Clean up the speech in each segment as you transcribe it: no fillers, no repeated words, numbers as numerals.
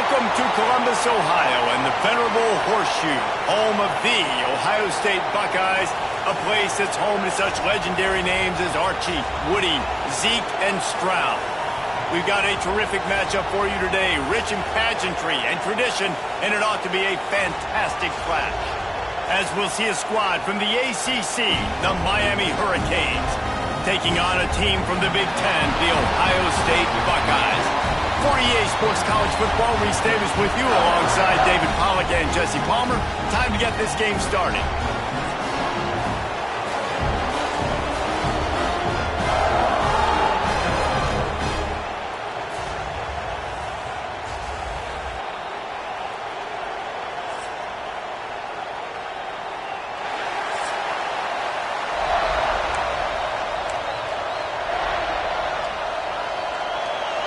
Welcome to Columbus, Ohio, and the venerable Horseshoe, home of the Ohio State Buckeyes, a place that's home to such legendary names as Archie, Woody, Zeke, and Stroud. We've got a terrific matchup for you today, rich in pageantry and tradition, and it ought to be a fantastic clash. As we'll see a squad from the ACC, the Miami Hurricanes, taking on a team from the BiG10, the Ohio State Buckeyes. For EA Sports College Football, Reese Davis with you alongside David Pollack and Jesse Palmer. Time to get this game started.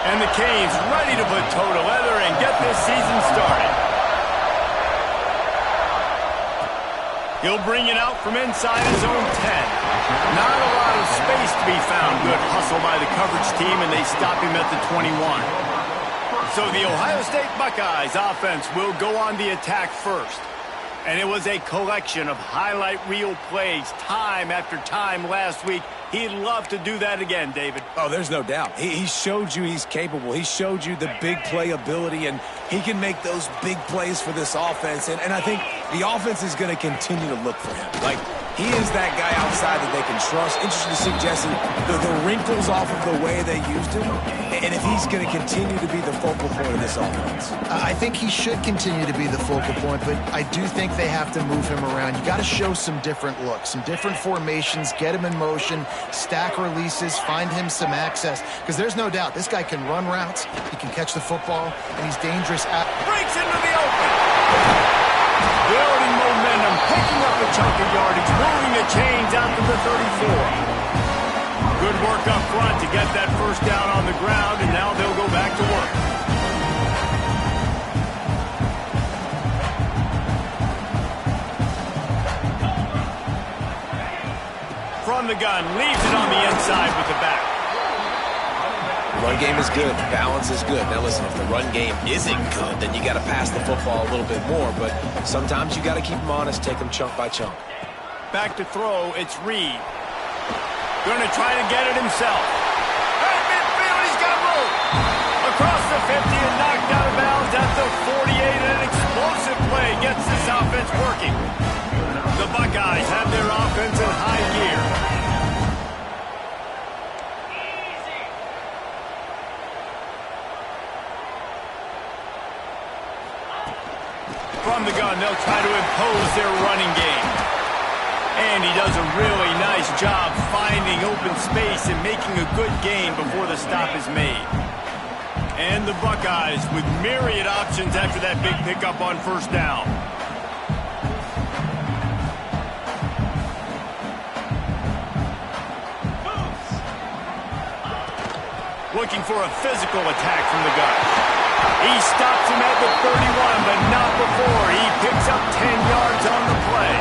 And the Canes ready to put toe to leather and get this season started. He'll bring it out from inside his own 10. Not a lot of space to be found. Good hustle by the coverage team, and they stop him at the 21. So the Ohio State Buckeyes offense will go on the attack first. And it was a collection of highlight reel plays time after time last week. He'd love to do that again, David. Oh, there's no doubt. He showed you he's capable. He showed you the big play ability, and he can make those big plays for this offense. And I think the offense is going to continue to look for him. Like, he is that guy outside that they can trust. Interesting to see, Jesse, the wrinkles off of the way they used him, and if he's going to continue to be the focal point of this offense. I think he should continue to be the focal point, but I do think they have to move him around. You got to show some different looks, some different formations, get him in motion, stack releases, find him some access, because there's no doubt this guy can run routes, he can catch the football, and he's dangerous out. Breaks into the open. Building momentum, picking up a chunk of yardage, moving the chains out to the 34. Good work up front to get that first down on the ground, and now they'll go back to work. From the gun, leaves it on the inside with the back. Run game is good. Balance is good. Now listen, if the run game isn't good, then you got to pass the football a little bit more. But sometimes you got to keep them honest, take them chunk by chunk. Back to throw, it's Reed. Going to try to get it himself. At midfield, he's got room. Across the 50 and knocked out of bounds at the 48. And an explosive play gets this offense working. The Buckeyes have their offense in high gear. From the gun, they'll try to impose their running game. And he does a really nice job finding open space and making a good gain before the stop is made. And the Buckeyes with myriad options after that big pickup on first down. Looking for a physical attack from the gun. He stops him at the 31, but not before. He picks up 10 yards on the play.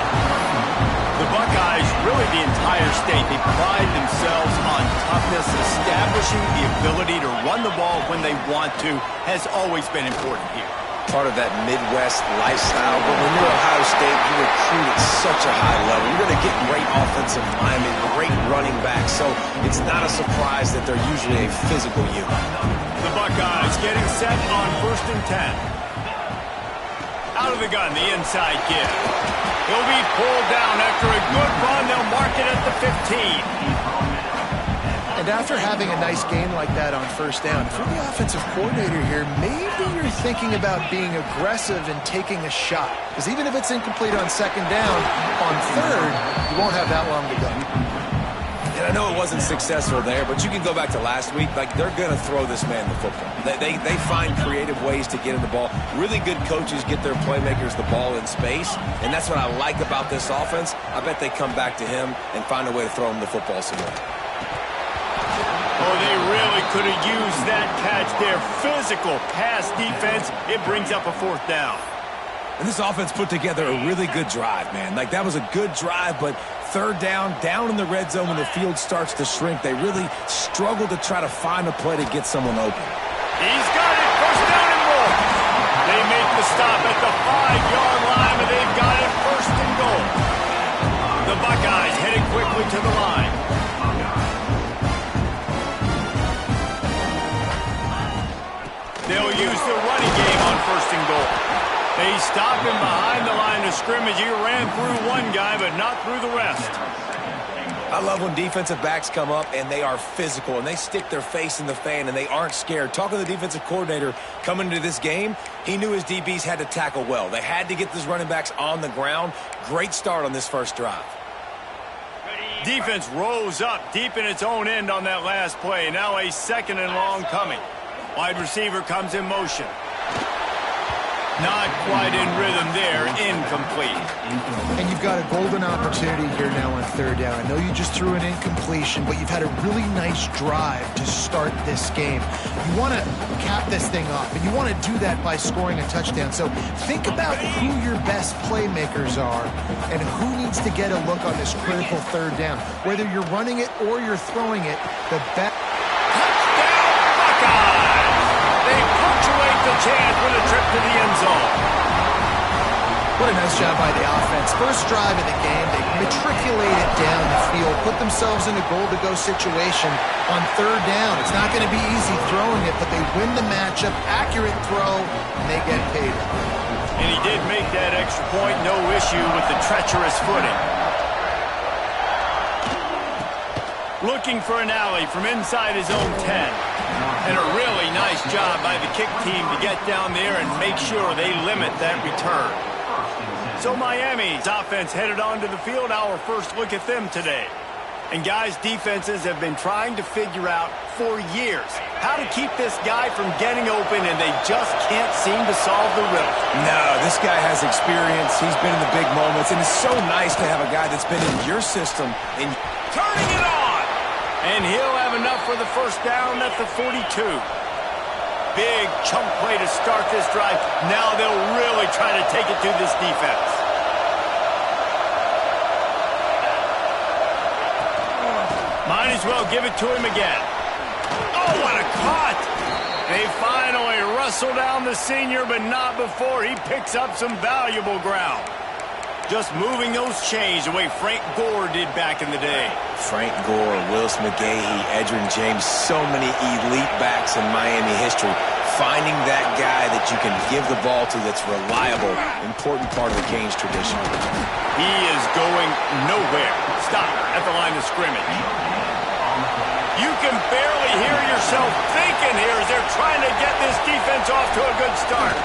The Buckeyes, really the entire state, they pride themselves on toughness. Establishing the ability to run the ball when they want to has always been important here. Part of that Midwest lifestyle, but when you're Ohio State, you recruit at such a high level. You're going to get great offensive linemen, great running backs, so it's not a surprise that they're usually a physical unit. The Buckeyes getting set on 1st and 10. Out of the gun, the inside give. He'll be pulled down after a good run. They'll mark it at the 15. And after having a nice game like that on first down, if you're the offensive coordinator here, maybe you're thinking about being aggressive and taking a shot. Because even if it's incomplete on second down, on third, you won't have that long to go. And I know it wasn't successful there, but you can go back to last week. Like, they're going to throw this man the football. They find creative ways to get him the ball. Really good coaches get their playmakers the ball in space, and that's what I like about this offense. I bet they come back to him and find a way to throw him the football some more. Oh, they really could have used that catch there. Physical pass defense. It brings up a 4th down. And this offense put together a really good drive, man. Like, that was a good drive, but third down in the red zone when the field starts to shrink, they really struggle to try to find a play to get someone open. He's got it. First down and more. the stop at the 5-yard line, and they've got it first and goal. The Buckeyes headed quickly to the line. They'll use the running game on first and goal. They stop him behind the line of scrimmage. He ran through one guy, but not through the rest. I love when defensive backs come up and they are physical and they stick their face in the fan and they aren't scared. Talking to the defensive coordinator coming into this game, he knew his DBs had to tackle well. They had to get these running backs on the ground. Great start on this first drive. Defense rose up deep in its own end on that last play. Now a second and long coming. Wide receiver comes in motion. Not quite in rhythm there. Incomplete. And you've got a golden opportunity here now on third down. I know you just threw an incompletion, but you've had a really nice drive to start this game. You want to cap this thing off, and you want to do that by scoring a touchdown. So think about who your best playmakers are and who needs to get a look on this critical third down. Whether you're running it or you're throwing it, the best. The chance for the trip to the end zone. What a nice job by the offense. First drive of the game, they matriculated down the field, put themselves in a goal-to-go situation on third down. It's not going to be easy throwing it, but they win the matchup, accurate throw, and they get paid. And he did make that extra point, no issue with the treacherous footing. Looking for an alley from inside his own 10. And a really nice job by the kick team to get down there and make sure they limit that return. So Miami's offense headed onto the field. Our first look at them today. And guys, defenses have been trying to figure out for years how to keep this guy from getting open, and they just can't seem to solve the riddle. No, this guy has experience. He's been in the big moments, and it's so nice to have a guy that's been in your system and turning it on. And he'll have enough for the first down at the 42. Big chunk play to start this drive. Now they'll really try to take it to this defense. Might as well give it to him again. Oh, what a cut! They finally wrestle down the senior, but not before he picks up some valuable ground. Just moving those chains the way Frank Gore did back in the day. Frank Gore, Willis McGahee, Edgerrin James, so many elite backs in Miami history. Finding that guy that you can give the ball to that's reliable, important part of the Canes tradition. He is going nowhere. Stop at the line of scrimmage. You can barely hear yourself thinking here as they're trying to get this defense off to a good start.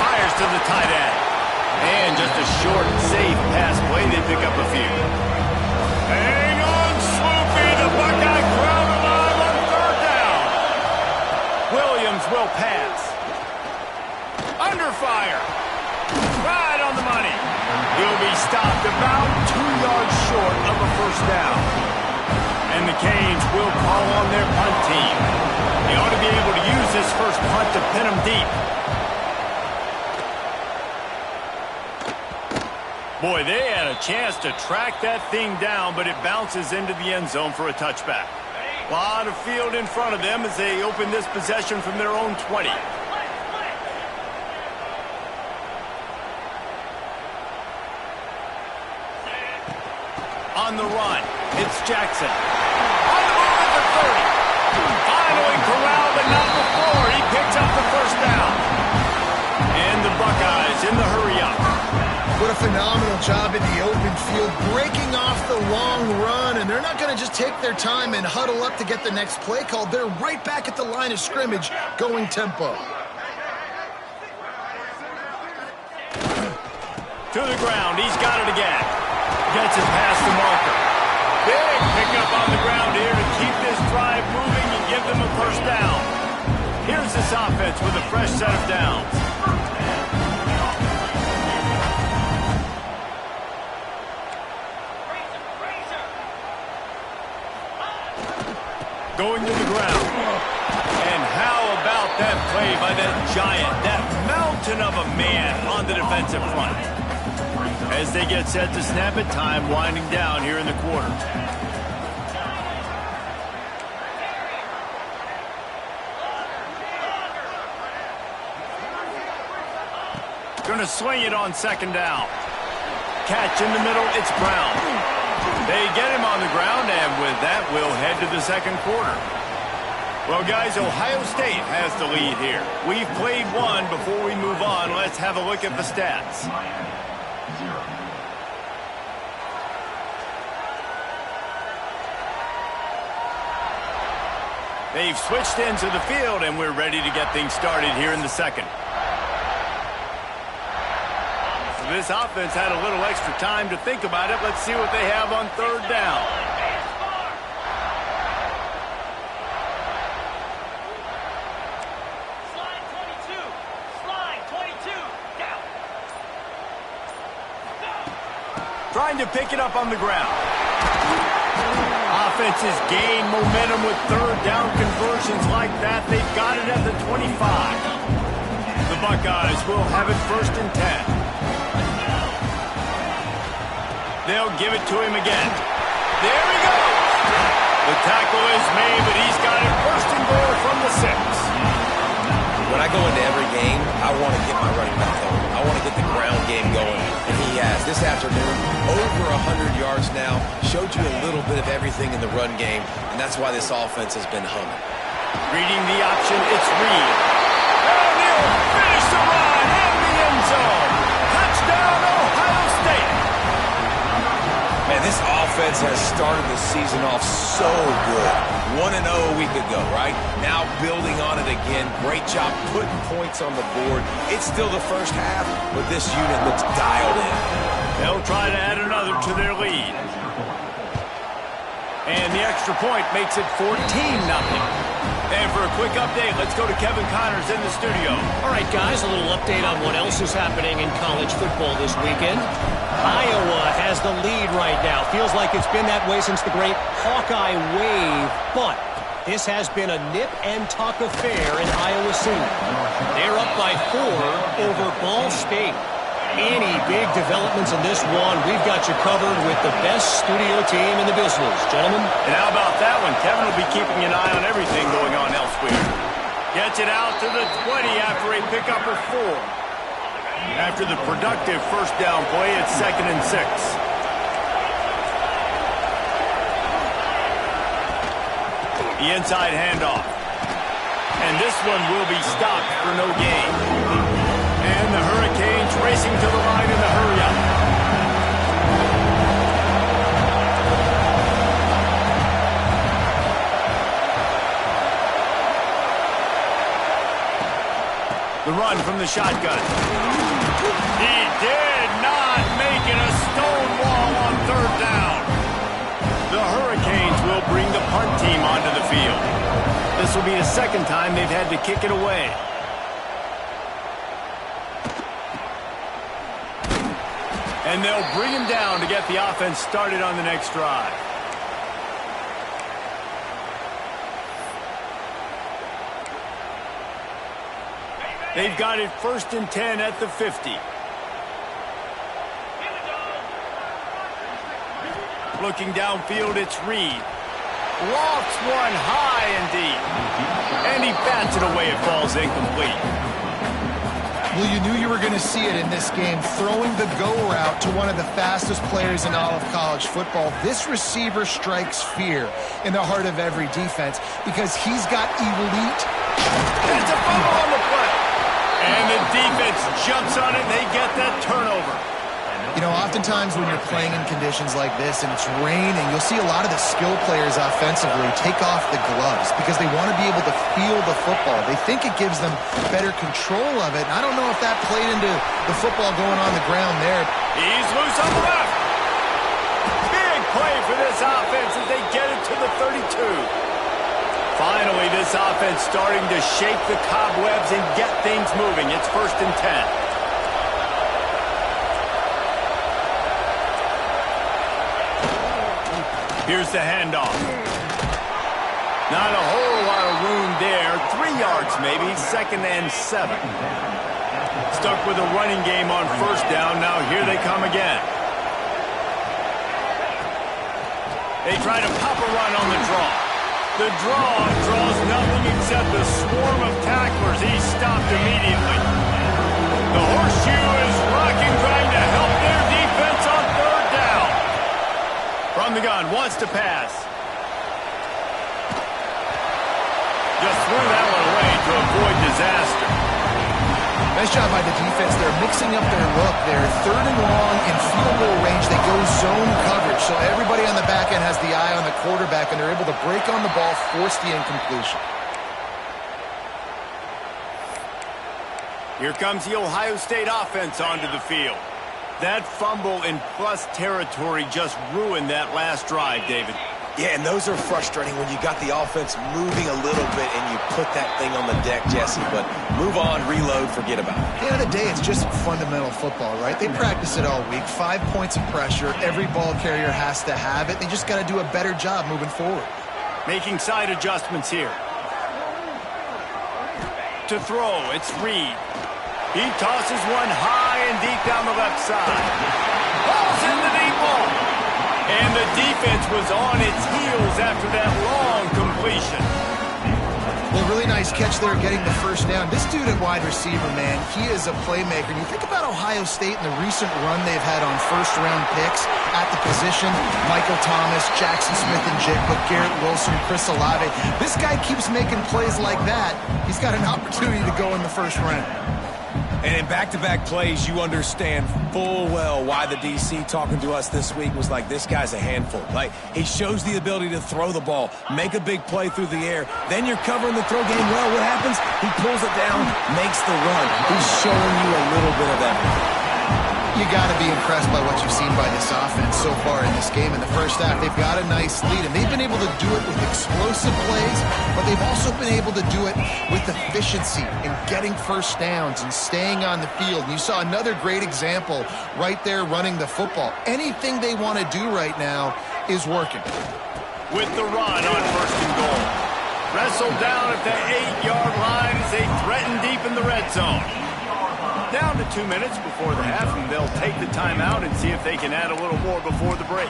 Fires to the tight end. And just a short, safe pass play. They pick up a few. Hang on, Swoopy. The Buckeye crowd alive on third down. Williams will pass. Under fire. Right on the money. He'll be stopped about 2 yards short of a first down. And the Canes will call on their punt team. They ought to be able to use this first punt to pin them deep. Boy, they had a chance to track that thing down, but it bounces into the end zone for a touchback. A lot of field in front of them as they open this possession from their own 20. On the run, it's Jackson. On the move at the 30. Finally corralled, but not before. He picks up the first down. And the Buckeyes in the hurry-up. What a phenomenal job in the open field, breaking off the long run, and they're not going to just take their time and huddle up to get the next play called. They're right back at the line of scrimmage, going tempo. To the ground, he's got it again. Gets it past the marker. Big pickup on the ground here to keep this drive moving and give them a first down. Here's this offense with a fresh set of downs. Going to the ground. And how about that play by that giant, that mountain of a man on the defensive front? As they get set to snap it, time winding down here in the quarter. to sling it on second down. Catch in the middle, it's Brown. They get him on the ground, and with that, we'll head to the second quarter. Well, guys, Ohio State has the lead here. We've played one. Before we move on, let's have a look at the stats. They've switched into the field, and we're ready to get things started here in the second. So this offense had a little extra time to think about it. Let's see what they have on third down. Trying to pick it up on the ground. Offenses gain momentum with third down conversions like that. They've got it at the 25. The Buckeyes will have it 1st and 10. They'll give it to him again. There he goes. The tackle is made, but he's got it 1st and goal from the 6. When I go into every game, I want to get my running back going. I want to get the ground game going, and he has. This afternoon, over 100 yards now, showed you a little bit of everything in the run game, and that's why this offense has been humming. Reading the option, it's Reed. And he'll finish the run in the end zone. Touchdown, Ohio State. Man, this offense has started the season off so good. 1-0 a week ago, right? Now building on it again. Great job putting points on the board. It's still the first half, but this unit looks dialed in. They'll try to add another to their lead. And the extra point makes it 14-0. And for a quick update, let's go to Kevin Connors in the studio. All right, guys, a little update on what else is happening in college football this weekend. Iowa has the lead right now. Feels like it's been that way since the great Hawkeye wave, but this has been a nip-and-tuck affair in Iowa City. They're up by 4 over Ball State. Any big developments in this one, we've got you covered with the best studio team in the business, gentlemen. And how about that one? Kevin will be keeping an eye on everything going on elsewhere. Gets it out to the 20 after a pickup of 4. After the productive first down play, it's 2nd and 6. The inside handoff. And this one will be stopped for no gain. And the Hurricanes racing to the line in the hurry-up. The run from the shotgun. He did not make it a stone wall on third down. The Hurricanes will bring the punt team onto the field. This will be the second time they've had to kick it away. And they'll bring him down to get the offense started on the next drive. They've got it 1st and 10 at the 50. Looking downfield, it's Reed. Lofts one high and deep. And he bats it away. It falls incomplete. Well, you knew you were going to see it in this game, throwing the go route to one of the fastest players in all of college football. This receiver strikes fear in the heart of every defense because he's got elite. It's a fumble on the play. And the defense jumps on it, and they get that turnover. You know, oftentimes when you're playing in conditions like this and it's raining, you'll see a lot of the skill players offensively take off the gloves because they want to be able to feel the football. They think it gives them better control of it. And I don't know if that played into the football going on the ground there. He's loose on the left. Big play for this offense as they get it to the 32. Finally, this offense starting to shake the cobwebs and get things moving. It's 1st and 10. Here's the handoff. Not a whole lot of room there. 3 yards maybe. 2nd and 7. Stuck with a running game on 1st down. Now here they come again. They try to pop a run on the draw. The draw draws nothing except a swarm of tacklers. He's stopped immediately. The horseshoe is rocking, trying to help their defense on third down. From the gun, wants to pass. Just threw that one away to avoid disaster. Nice job by the defense. They're mixing up their look. They're third and long in field goal range. They go zone coverage, so everybody on the back end has the eye on the quarterback, and they're able to break on the ball, force the incompletion. Here comes the Ohio State offense onto the field. That fumble in plus territory just ruined that last drive, David. Yeah, and those are frustrating when you got the offense moving a little bit and you put that thing on the deck, Jesse. But move on, reload, forget about it. At the end of the day, it's just fundamental football, right? They practice it all week. 5 points of pressure. Every ball carrier has to have it. They just got to do a better job moving forward. Making side adjustments here. To throw, it's Reed. He tosses one high and deep down the left side. Balls in the deep ball. And the defense was on its heels after that long completion. Well, really nice catch there getting the first down. This dude at wide receiver, man, he is a playmaker. And you think about Ohio State and the recent run they've had on first-round picks at the position. Michael Thomas, Jackson Smith-Njigba, Garrett Wilson, Chris Olave. This guy keeps making plays like that. He's got an opportunity to go in the first round. And in back-to-back plays, you understand full well why the DC talking to us this week was like, this guy's a handful. Like, he shows the ability to throw the ball, make a big play through the air. Then you're covering the throw game well. What happens? He pulls it down, makes the run. He's showing you a little bit of everything. You got to be impressed by what you've seen by this offense so far in this game. In the first half, they've got a nice lead, and they've been able to do it with explosive plays, but they've also been able to do it with efficiency and getting first downs and staying on the field. And you saw another great example right there running the football. Anything they want to do right now is working. With the run on first and goal. Wrestled down at the 8-yard line as they threaten deep in the red zone. Down to 2 minutes before the half, and they'll take the timeout and see if they can add a little more before the break.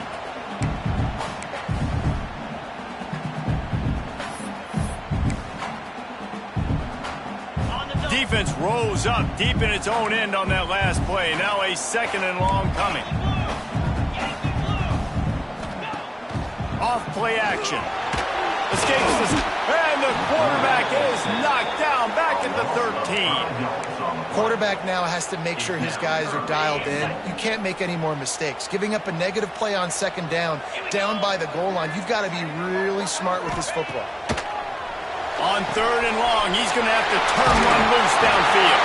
Defense rose up deep in its own end on that last play. Now a second and long coming. Off play action. Escapes this, and the quarterback is knocked down back at the 13. Quarterback now has to make sure his guys are dialed in. You can't make any more mistakes. Giving up a negative play on second down by the goal line, you've got to be really smart with this football. On third and long, he's going to have to turn one loose downfield.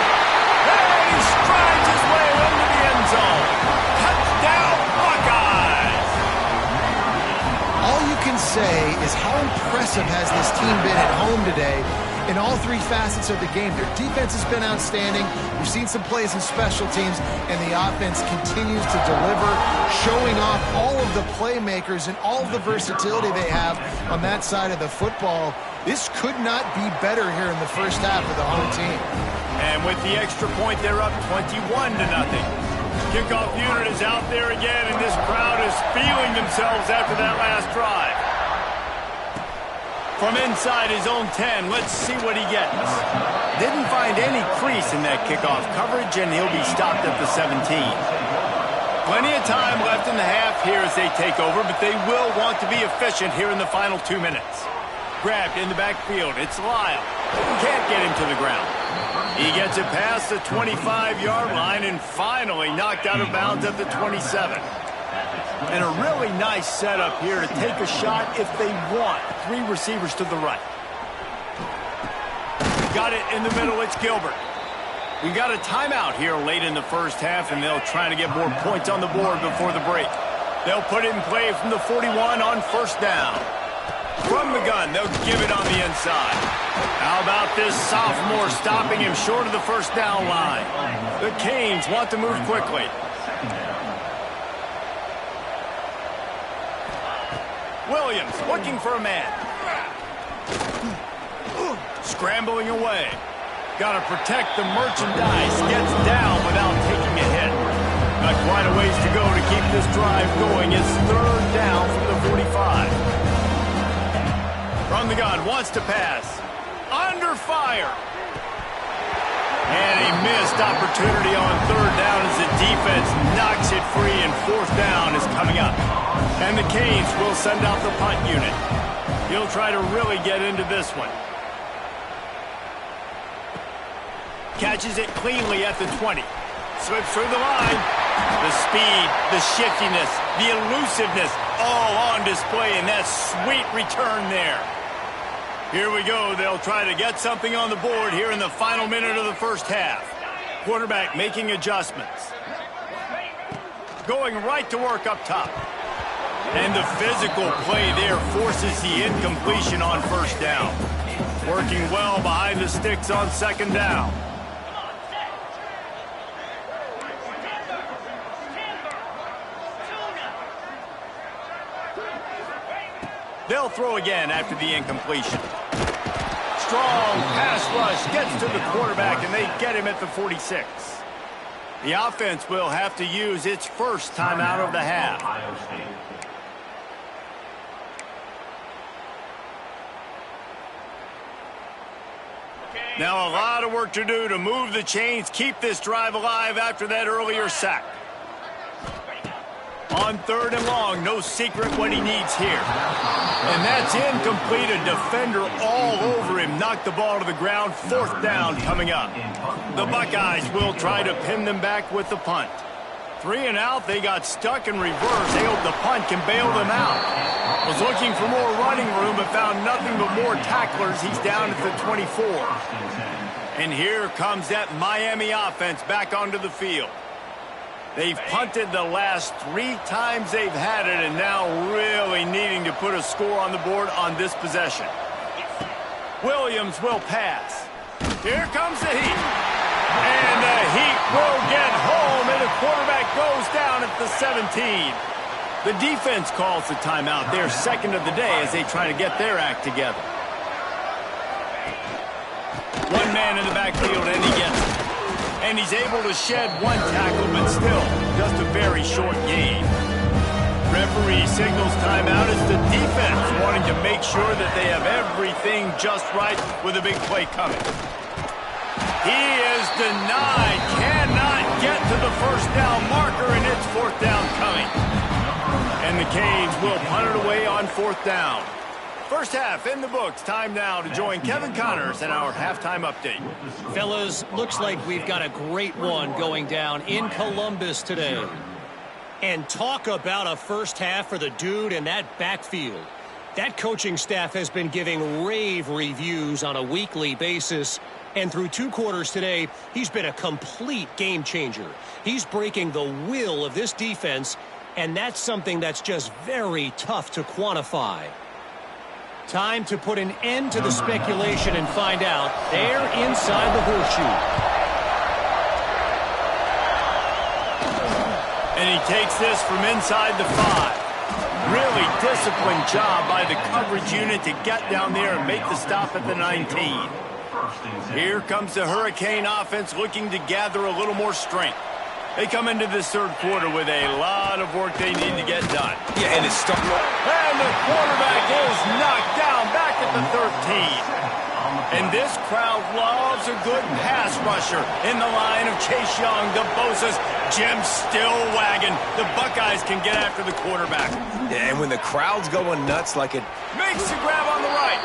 And he strides his way into the end zone. Touchdown, Buckeyes! All you can say is how impressive has this team been at home today in all three facets of the game. Their defense has been outstanding. We've seen some plays in special teams, and the offense continues to deliver, showing off all of the playmakers and all of the versatility they have on that side of the football. This could not be better here in the first half of the home team. And with the extra point, they're up 21-0. Kickoff unit is out there again, and this crowd is feeling themselves after that last drive. From inside his own 10, let's see what he gets. Didn't find any crease in that kickoff coverage, and he'll be stopped at the 17. Plenty of time left in the half here as they take over, but they will want to be efficient here in the final 2 minutes. Grabbed in the backfield, it's Lyle. Can't get him to the ground. He gets it past the 25-yard line and finally knocked out of bounds at the 27. And a really nice setup here to take a shot if they want. 3 receivers to the right. Got it in the middle, it's Gilbert. We got a timeout here late in the first half, and they'll try to get more points on the board before the break. They'll put it in play from the 41 on first down. From the gun, they'll give it on the inside. How about this sophomore stopping him short of the first down line? The Canes want to move quickly. Williams looking for a man. Scrambling away. Got to protect the merchandise. Gets down without taking a hit. Got quite a ways to go to keep this drive going. It's third down from the 45. From the gun, wants to pass. Under fire. And a missed opportunity on third down as the defense knocks it free, and fourth down is coming up. And the Canes will send out the punt unit. He'll try to really get into this one. Catches it cleanly at the 20. Slips through the line. The speed, the shiftiness, the elusiveness, all on display in that sweet return there. Here we go. They'll try to get something on the board here in the final minute of the first half. Quarterback making adjustments. Going right to work up top. And the physical play there forces the incompletion on first down. Working well behind the sticks on second down. They'll throw again after the incompletion. Strong pass rush gets to the quarterback, and they get him at the 46. The offense will have to use its first timeout of the half. Now a lot of work to do to move the chains, keep this drive alive after that earlier sack. On third and long, no secret what he needs here. And that's incomplete. A defender all over him. Knocked the ball to the ground. Fourth down coming up. The Buckeyes will try to pin them back with the punt. 3 and out. They got stuck in reverse. They hope the punt can bail them out. Was looking for more running room, but found nothing but more tacklers. He's down at the 24. And here comes that Miami offense back onto the field. They've punted the last 3 times they've had it, and now really needing to put a score on the board on this possession. Williams will pass. Here comes the heat. And the heat will get home, and the quarterback goes down at the 17. The defense calls the timeout, their second of the day, as they try to get their act together. One man in the backfield, and he gets it. And he's able to shed 1 tackle, but still, just a very short gain. Referee signals timeout as the defense wanting to make sure that they have everything just right with a big play coming. He is denied, cannot get to the first down marker, and it's fourth down coming. And the Canes will punt it away on fourth down. First half in the books. Time now to join Kevin Connors in our halftime update. Fellas, looks like we've got a great one going down in Columbus today. And talk about a first half for the dude in that backfield. That coaching staff has been giving rave reviews on a weekly basis. And through 2 quarters today, he's been a complete game changer. He's breaking the will of this defense, and that's something that's just very tough to quantify. Time to put an end to the speculation and find out. They're inside the horseshoe. And he takes this from inside the 5. Really disciplined job by the coverage unit to get down there and make the stop at the 19. Here comes the Hurricane offense looking to gather a little more strength. They come into this third quarter with a lot of work they need to get done. Yeah, and it's starting. And the quarterback is knocked down back at the 13. And this crowd loves a good pass rusher in the line of Chase Young, the Bosa's, Jim still wagging. The Buckeyes can get after the quarterback. Yeah, and when the crowd's going nuts like it... Makes the grab on the right.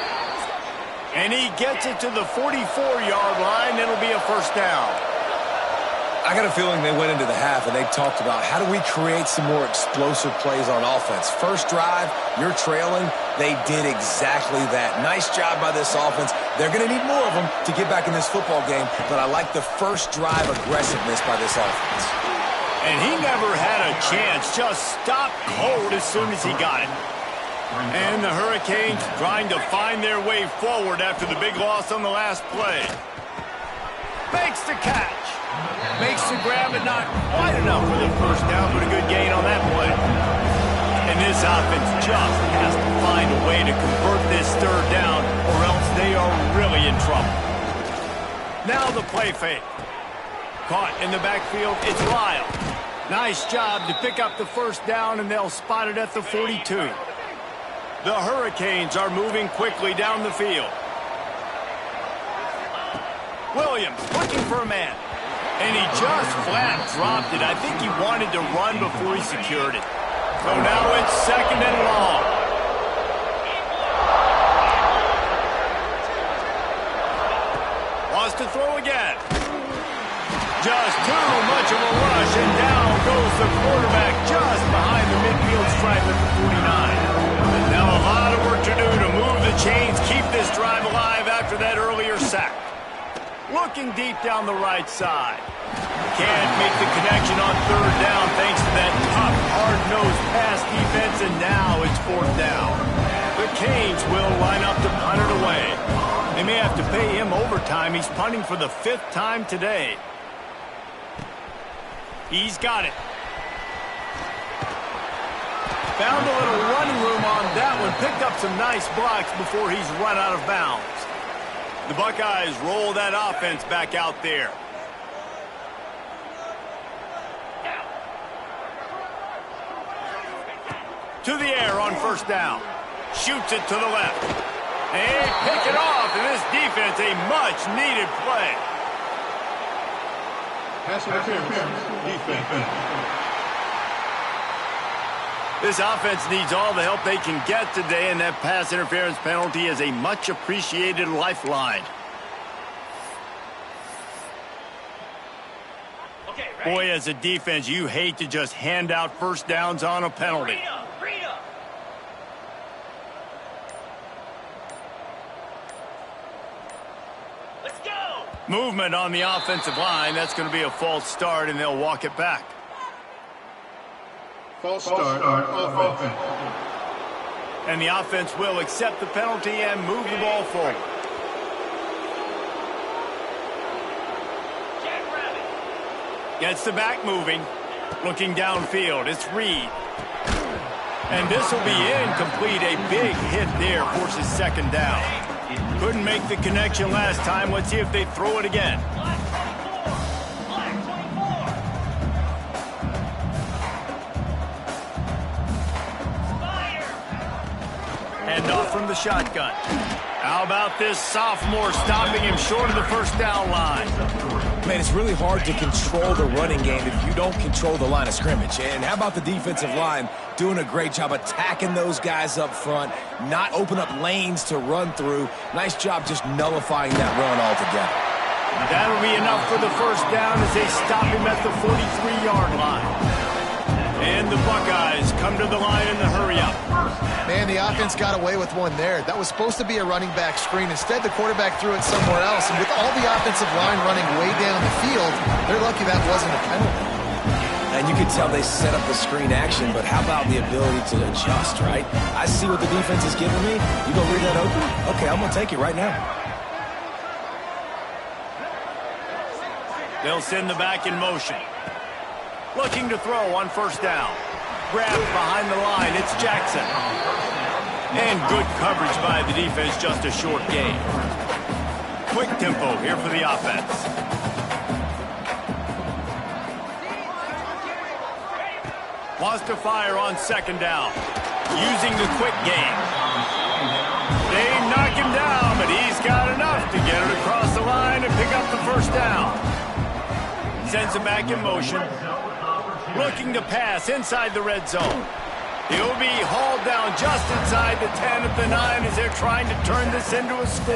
And he gets it to the 44-yard line. It'll be a first down. I got a feeling they went into the half and they talked about how do we create some more explosive plays on offense. First drive, you're trailing. They did exactly that. Nice job by this offense. They're going to need more of them to get back in this football game, but I like the first drive aggressiveness by this offense. And he never had a chance. Just stopped cold as soon as he got it. And the Hurricanes trying to find their way forward after the big loss on the last play. Makes the catch. Makes the grab, but not quite enough for the first down, but a good gain on that play. And this offense just has to find a way to convert this third down, or else they are really in trouble. Now the play fake. Caught in the backfield, it's Lyle. Nice job to pick up the first down, and they'll spot it at the 42. The Hurricanes are moving quickly down the field. Williams looking for a man. And he just flat dropped it. I think he wanted to run before he secured it. So now it's 2nd and long. Wants to throw again. Just too much of a rush, and down goes the quarterback just behind the midfield stripe at the 49. Now a lot of work to do to move the chains, keep this drive alive after that earlier sack. Looking deep down the right side. Can't make the connection on 3rd down thanks to that tough, hard-nosed pass defense, and now it's 4th down. The Canes will line up to punt it away. They may have to pay him overtime. He's punting for the 5th time today. He's got it. Found a little running room on that one. Picked up some nice blocks before he's run out of bounds. The Buckeyes roll that offense back out there. To the air on 1st down. Shoots it to the left. They pick it off, and this defense, a much-needed play. Pass interference. Defense. This offense needs all the help they can get today, and that pass interference penalty is a much-appreciated lifeline. Boy, as a defense, you hate to just hand out 1st downs on a penalty. Movement on the offensive line. That's going to be a false start, and they'll walk it back. False start. Offense. And the offense will accept the penalty and move the ball forward. Gets the back moving. Looking downfield. It's Reed. And this will be incomplete. A big hit there forces 2nd down. Couldn't make the connection last time. Let's see if they throw it again. Hand off from the shotgun. How about this sophomore stopping him short of the 1st down line? Man, it's really hard to control the running game if you don't control the line of scrimmage. And how about the defensive line doing a great job attacking those guys up front, not open up lanes to run through. Nice job just nullifying that run altogether. That'll be enough for the 1st down as they stop him at the 43-yard line. And the Buckeyes come to the line in the hurry-up. Man, the offense got away with one there. That was supposed to be a running back screen. Instead, the quarterback threw it somewhere else. And with all the offensive line running way down the field, they're lucky that wasn't a penalty. And you could tell they set up the screen action, but how about the ability to adjust, right? I see what the defense is giving me. You gonna read that open? Okay, I'm gonna take it right now. They'll send the back in motion. Looking to throw on 1st down. Grabbed behind the line. It's Jackson. And good coverage by the defense, just a short gain. Quick tempo here for the offense. Wants to fire on 2nd down. Using the quick game. They knock him down, but he's got enough to get it across the line and pick up the 1st down. Sends him back in motion. Looking to pass inside the red zone. He'll be hauled down just inside the 10 at the 9 as they're trying to turn this into a score.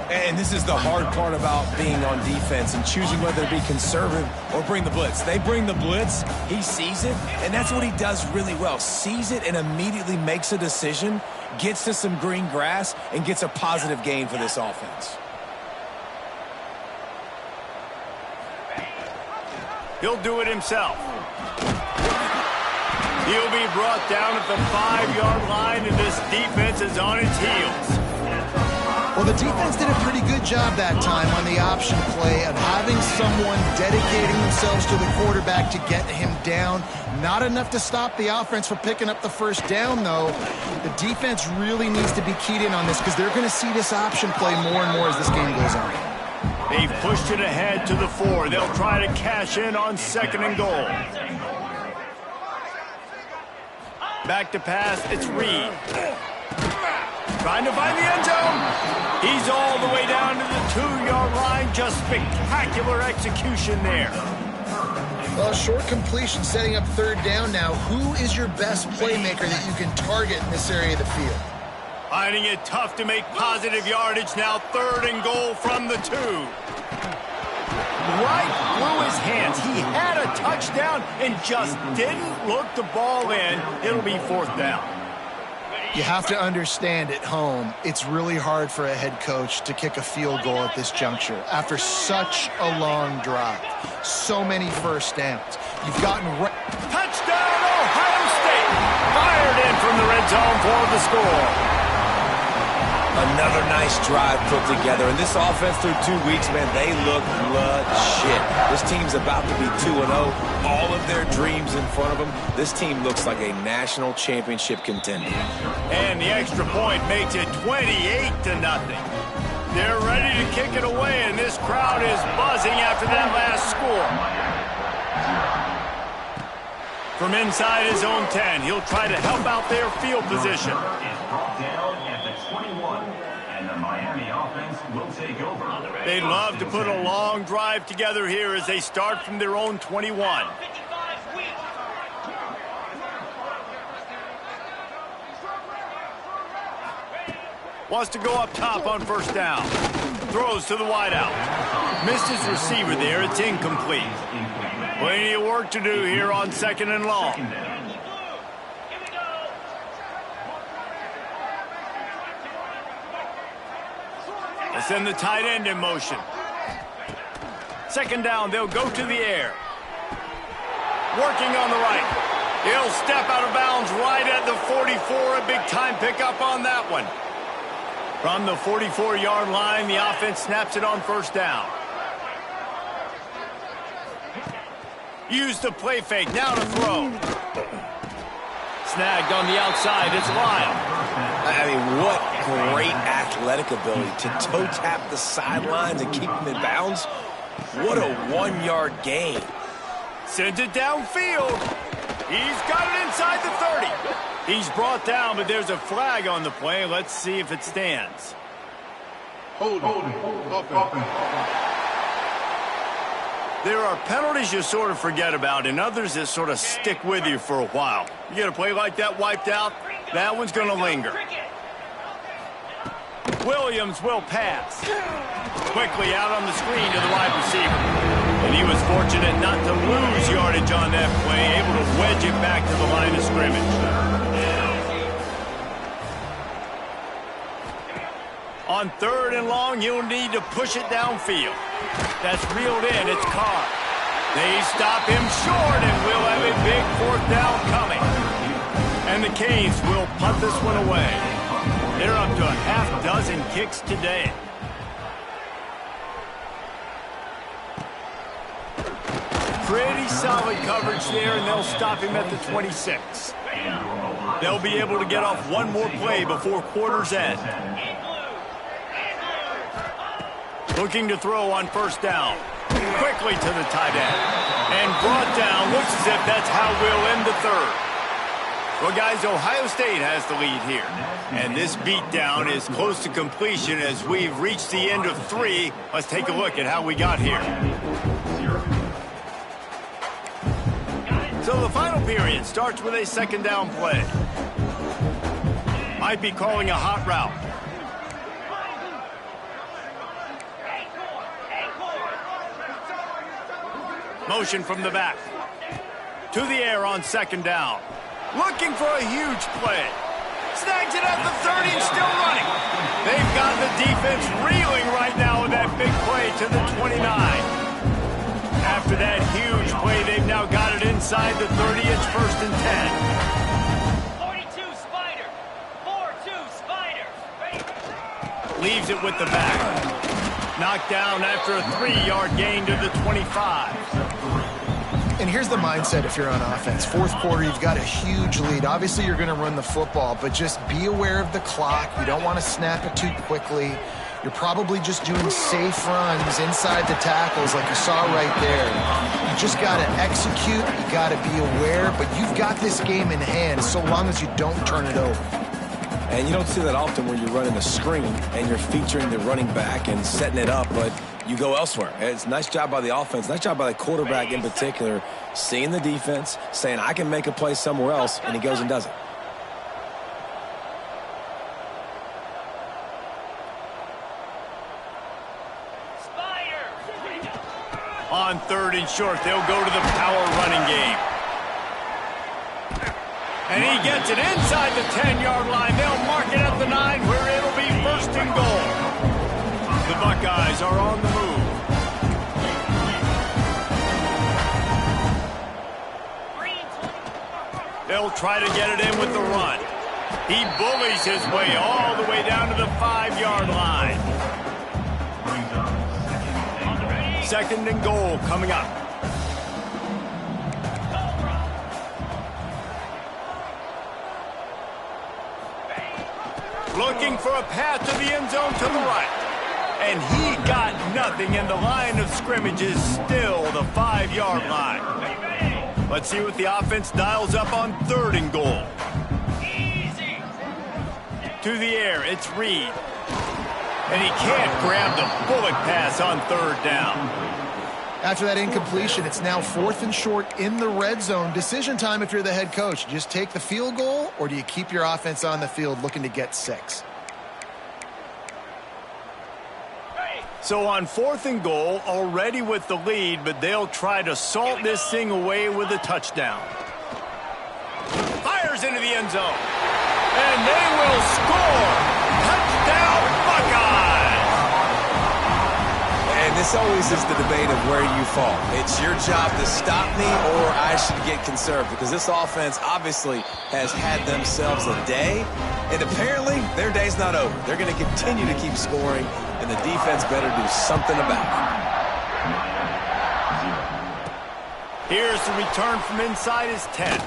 And this is the hard part about being on defense and choosing whether to be conservative or bring the blitz. They bring the blitz, he sees it, and that's what he does really well. Sees it and immediately makes a decision, gets to some green grass, and gets a positive gain for this offense. He'll do it himself. He'll be brought down at the 5-yard line, and this defense is on its heels. Well, the defense did a pretty good job that time on the option play of having someone dedicating themselves to the quarterback to get him down. Not enough to stop the offense from picking up the 1st down, though. The defense really needs to be keyed in on this because they're going to see this option play more and more as this game goes on. They've pushed it ahead to the 4. They'll try to cash in on 2nd and goal. Back to pass, it's Reed. Trying to find the end zone. He's all the way down to the 2-yard just spectacular execution there. Well, short completion setting up third down now. Who is your best playmaker that you can target in this area of the field? Finding it tough to make positive yardage now. 3rd and goal from the 2. Right through his hands. He had a touchdown and just didn't look the ball in. It'll be 4th down. You have to understand at home, it's really hard for a head coach to kick a field goal at this juncture after such a long drive. So many first downs. You've gotten touchdown, Ohio State! Fired in from the red zone for the score. Another nice drive put together. And this offense through 2 weeks, man, they look legit. This team's about to be 2-0. All of their dreams in front of them. This team looks like a national championship contender. And the extra point makes it 28-0. They're ready to kick it away, and this crowd is buzzing after that last score. From inside his own 10, he'll try to help out their field position. They'd love to put a long drive together here as they start from their own 21. Wants to go up top on first down. Throws to the wideout. Missed his receiver there. It's incomplete. Plenty of work to do here on 2nd and long. They'll send the tight end in motion. 2nd down, they'll go to the air. Working on the right. He'll step out of bounds right at the 44. A big-time pickup on that one. From the 44-yard line, the offense snaps it on first down. Use the play fake, now to throw. Snagged on the outside, it's Lyle. I mean, what great athletic ability to toe tap the sidelines and keep him in bounds. What a 1-yard gain. Sends it downfield. He's got it inside the 30. He's brought down, but there's a flag on the play. Let's see if it stands. Holding. There are penalties you sort of forget about and others that sort of stick with you for a while. You get a play like that wiped out, that one's going to linger. Williams will pass. Quickly out on the screen to the wide receiver. And he was fortunate not to lose yardage on that play, able to wedge it back to the line of scrimmage. On 3rd and long, you'll need to push it downfield. That's reeled in. It's Carr. They stop him short, and we'll have a big 4th down coming. And the Canes will punt this one away. They're up to a half-dozen kicks today. Pretty solid coverage there, and they'll stop him at the 26. They'll be able to get off one more play before quarter's end. Looking to throw on first down. Quickly to the tight end. And brought down. Looks as if that's how we'll end the 3rd. Well, guys, Ohio State has the lead here. And this beatdown is close to completion as we've reached the end of 3. Let's take a look at how we got here. So the final period starts with a 2nd down play. Might be calling a hot route. Motion from the back. To the air on 2nd down. Looking for a huge play. Snags it at the 30 and still running. They've got the defense reeling right now with that big play to the 29. After that huge play, they've now got it inside the 30. It's 1st and 10. 42 Spider. 4-2 Spider. Leaves it with the back. Knocked down after a 3-yard gain to the 25. And here's the mindset if you're on offense. 4th quarter, you've got a huge lead. Obviously, you're going to run the football, but just be aware of the clock. You don't want to snap it too quickly. You're probably just doing safe runs inside the tackles like you saw right there. You just got to execute. You got to be aware, but you've got this game in hand so long as you don't turn it over. And you don't see that often when you're running a screen and you're featuring the running back and setting it up, but you go elsewhere. It's a nice job by the offense, nice job by the quarterback in particular, seeing the defense, saying, I can make a play somewhere else, and he goes and does it. On 3rd and short, they'll go to the power running game. And he gets it inside the 10-yard line. They'll mark it at the 9 where it'll be 1st and goal. The Buckeyes are on the move. They'll try to get it in with the run. He bullies his way all the way down to the 5-yard line. 2nd and goal coming up. Looking for a path to the end zone to the right. And he got nothing, and the line of scrimmage is still the 5-yard line. Let's see what the offense dials up on 3rd and goal. To the air, it's Reed. And he can't grab the bullet pass on 3rd down. After that incompletion, it's now 4th and short in the red zone. Decision time if you're the head coach. Just take the field goal, or do you keep your offense on the field looking to get 6? So on 4th and goal, already with the lead, but they'll try to salt this thing away with a touchdown. Fires into the end zone. And they will score. Touchdown, Buckeyes! And this always is the debate of where you fall. It's your job to stop me, or I should get conservative, because this offense obviously has had themselves a day, and apparently their day's not over. They're going to continue to keep scoring, and the defense better do something about it. Here's the return from inside his 10.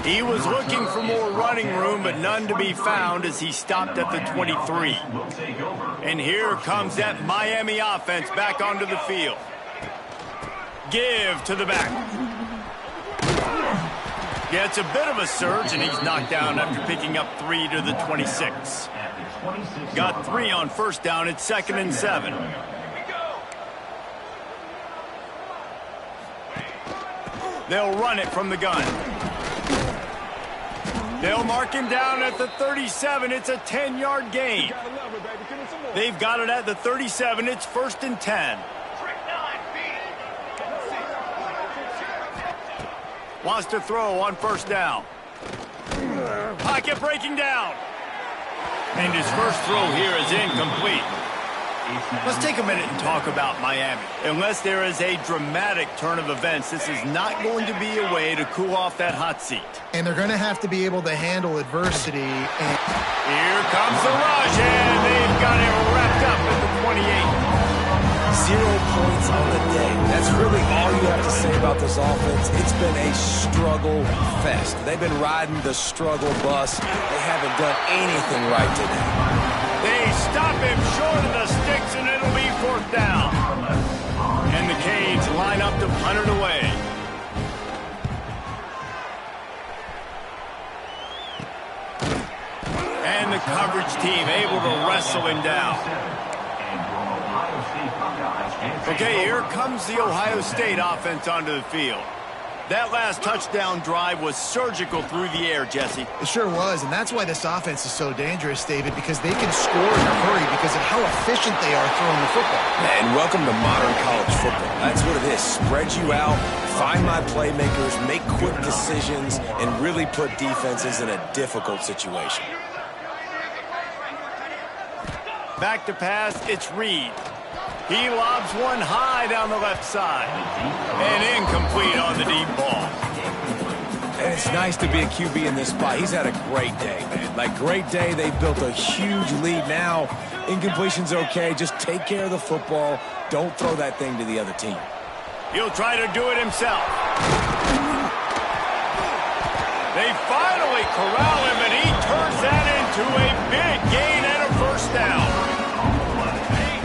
He was looking for more running room, but none to be found as he stopped at the 23. And here comes that Miami offense back onto the field. Give to the back. Gets a bit of a surge, and he's knocked down after picking up 3 to the 26. Got 3 on 1st down. It's 2nd and 7. They'll run it from the gun. They'll mark him down at the 37. It's a 10-yard gain. They've got it at the 37. It's 1st and 10. Wants to throw on 1st down. Pocket breaking down. And his first throw here is incomplete. Let's take a minute and talk about Miami. Unless there is a dramatic turn of events, this is not going to be a way to cool off that hot seat. And they're going to have to be able to handle adversity. And here comes the rush, and they've got it wrapped up at the 28. 0 points on the day. That's really all you have to say about this offense. It's been a struggle fest. They've been riding the struggle bus. They haven't done anything right today. They stop him short of the sticks, and it'll be 4th down. And the Canes line up to punt it away. And the coverage team able to wrestle him down. Okay, here comes the Ohio State offense onto the field. That last touchdown drive was surgical through the air, Jesse. It sure was, and that's why this offense is so dangerous, David, because they can score in a hurry because of how efficient they are throwing the football. And welcome to modern college football. That's what it is. Spread you out, find my playmakers, make quick decisions, and really put defenses in a difficult situation. Back to pass, it's Reed. He lobs one high down the left side. And incomplete on the deep ball. And it's nice to be a QB in this spot. He's had a great day, man. Like, great day. They've built a huge lead now. Incompletion's okay. Just take care of the football. Don't throw that thing to the other team. He'll try to do it himself. They finally corral him, and he turns that into a big gain and a 1st down.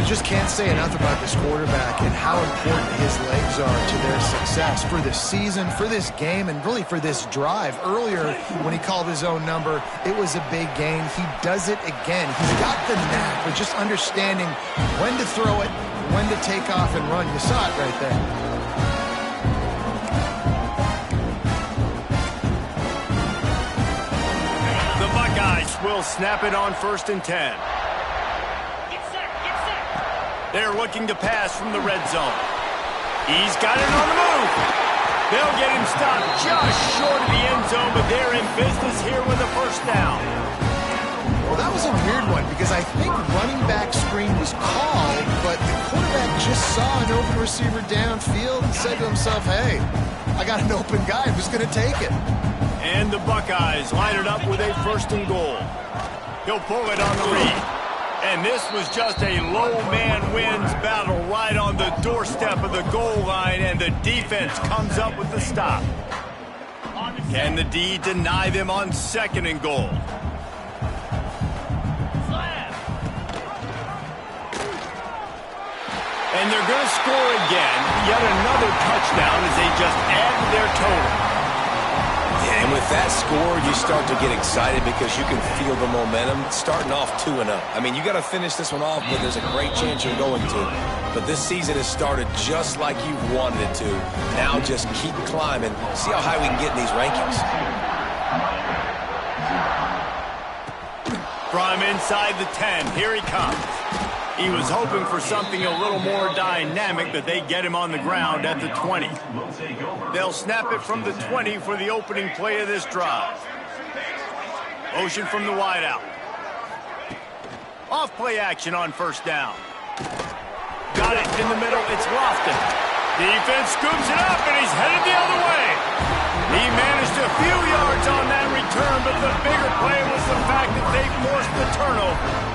just can't say enough about this quarterback and how important his legs are to their success for this season, for this game, and really for this drive. Earlier, when he called his own number, it was a big gain. He does it again. He's got the knack of just understanding when to throw it, when to take off and run. You saw it right there. The Buckeyes will snap it on 1st and 10. They're looking to pass from the red zone. He's got it on the move. They'll get him stopped just short of the end zone, but they're in business here with a first down. Well, that was a weird one because I think running back screen was called, but the quarterback just saw an open receiver downfield and said to himself, hey, I got an open guy. Who's going to take it? And the Buckeyes line it up with a 1st and goal. He'll pull it on the read. And this was just a low man wins battle right on the doorstep of the goal line, and the defense comes up with the stop. Can the D deny them on 2nd and goal? And they're going to score again. Yet another touchdown as they just add to their total. Yeah, and with that score, you start to get excited because you can feel the momentum starting off 2-0. I mean, you got to finish this one off, but there's a great chance you're going to. But this season has started just like you wanted it to. Now just keep climbing. See how high we can get in these rankings. From inside the 10, here he comes. He was hoping for something a little more dynamic, but they get him on the ground at the 20. They'll snap it from the 20 for the opening play of this drive. Motion from the wideout. Off play action on 1st down. Got it in the middle. It's Lofton. Defense scoops it up, and he's headed the other way. He managed a few yards on that return, but the bigger play was the fact that they forced the turnover.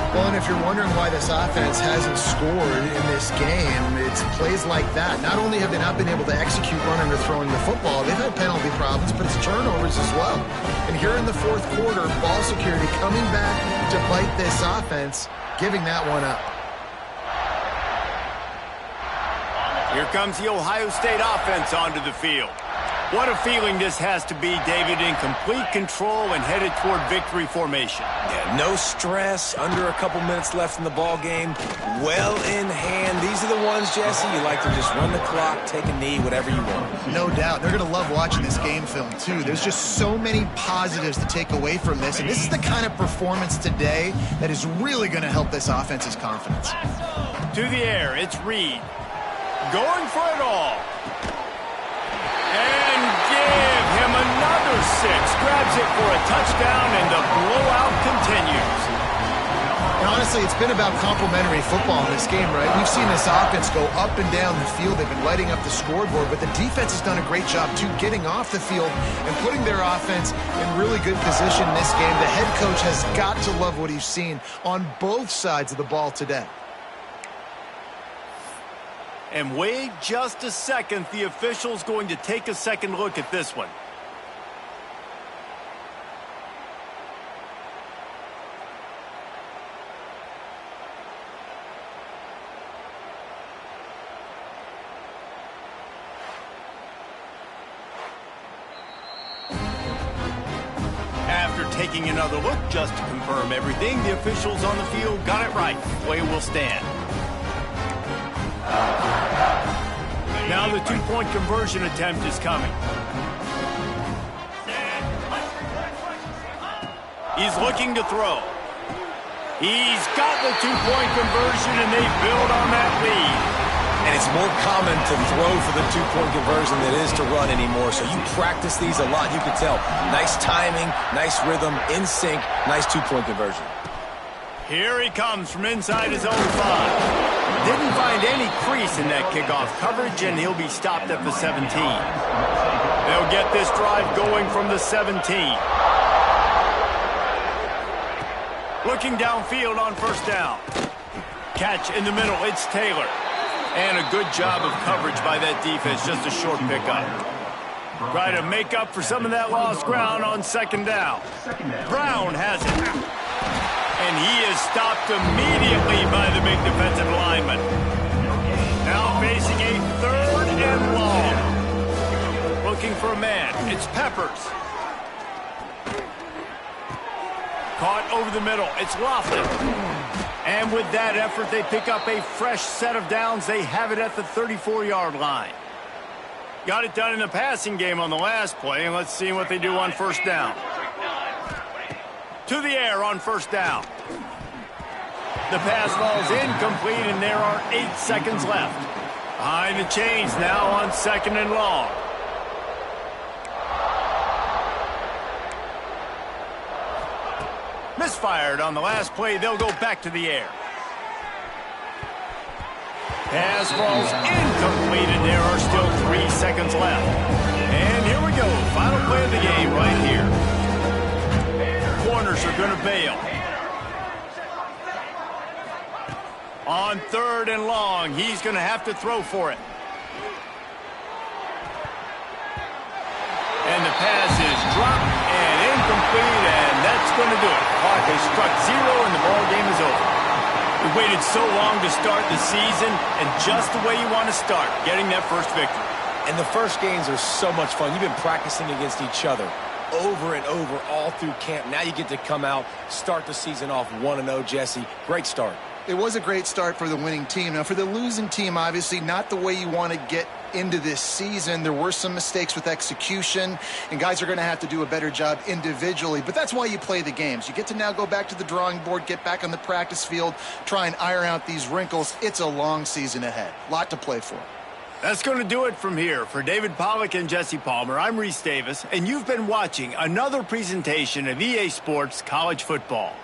Well, and if you're wondering why this offense hasn't scored in this game, it's plays like that. Not only have they not been able to execute running or throwing the football, they've had penalty problems, but it's turnovers as well. And here in the 4th quarter, ball security coming back to bite this offense, giving that one up. Here comes the Ohio State offense onto the field. What a feeling this has to be, David, in complete control and headed toward victory formation. Yeah, no stress, under a couple minutes left in the ball game, well in hand. These are the ones, Jesse, you like to just run the clock, take a knee, whatever you want. No doubt. They're going to love watching this game film, too. There's just so many positives to take away from this, and this is the kind of performance today that is really going to help this offense's confidence. To the air, it's Reed. Going for it all. And give him another 6. Grabs it for a touchdown, and the blowout continues. And honestly, it's been about complementary football in this game, right? We've seen this offense go up and down the field. They've been lighting up the scoreboard, but the defense has done a great job, too, getting off the field and putting their offense in really good position in this game. The head coach has got to love what he's seen on both sides of the ball today. And wait just a second. The official's going to take a second look at this one. After taking another look just to confirm everything, the officials on the field got it right. Play will stand. Now the 2-point conversion attempt is coming. He's looking to throw. He's got the 2-point conversion, and they build on that lead. And it's more common to throw for the 2-point conversion than it is to run anymore. So you practice these a lot. You can tell. Nice timing, nice rhythm, in sync, nice 2-point conversion. Here he comes from inside his own 5. Didn't find any crease in that kickoff coverage, and he'll be stopped at the 17. They'll get this drive going from the 17. Looking downfield on 1st down. Catch in the middle, it's Taylor. And a good job of coverage by that defense, just a short pickup. Try to make up for some of that lost ground on 2nd down. Brown has it. And he is He's stopped immediately by the big defensive lineman. Now facing a 3rd and long. Looking for a man. It's Peppers. Caught over the middle. It's Laughlin. And with that effort, they pick up a fresh set of downs. They have it at the 34-yard line. Got it done in the passing game on the last play, and let's see what they do on 1st down. To the air on 1st down. The pass ball's incomplete, and there are 8 seconds left. Behind the chains now on 2nd and long. Misfired on the last play. They'll go back to the air. Pass ball's incomplete, and there are still 3 seconds left. And here we go. Final play of the game right here. Corners are going to bail. On 3rd and long, he's going to have to throw for it. And the pass is dropped and incomplete, and that's going to do it. Clock has struck 0, and the ball game is over. We waited so long to start the season, and just the way you want to start, getting that first victory. And the first games are so much fun. You've been practicing against each other over and over all through camp. Now you get to come out, start the season off 1-0, Jesse. Great start. It was a great start for the winning team. Now, for the losing team, obviously not the way you want to get into this season. There were some mistakes with execution, and guys are going to have to do a better job individually. But that's why you play the games. You get to now go back to the drawing board, get back on the practice field, try and iron out these wrinkles. It's a long season ahead. A lot to play for. That's going to do it from here. For David Pollack and Jesse Palmer, I'm Reese Davis, and you've been watching another presentation of EA Sports College Football.